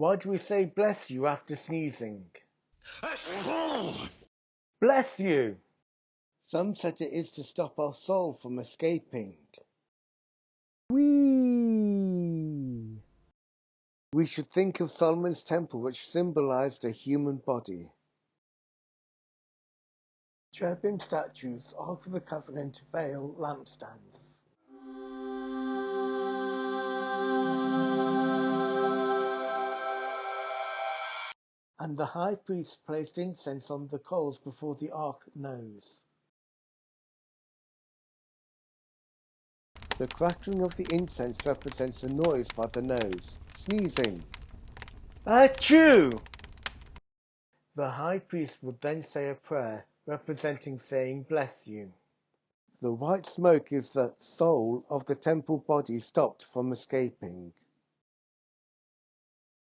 Why do we say bless you after sneezing? Bless you! Some said it is to stop our soul from escaping. Whee! We should think of Solomon's temple, which symbolized a human body. Cherubim statues, Ark of the Covenant, veil, lampstands. And the high priest placed incense on the coals before the ark nose. The crackling of the incense represents a noise by the nose, sneezing. Achoo! The high priest would then say a prayer, representing saying bless you. The white smoke is the soul of the temple body stopped from escaping.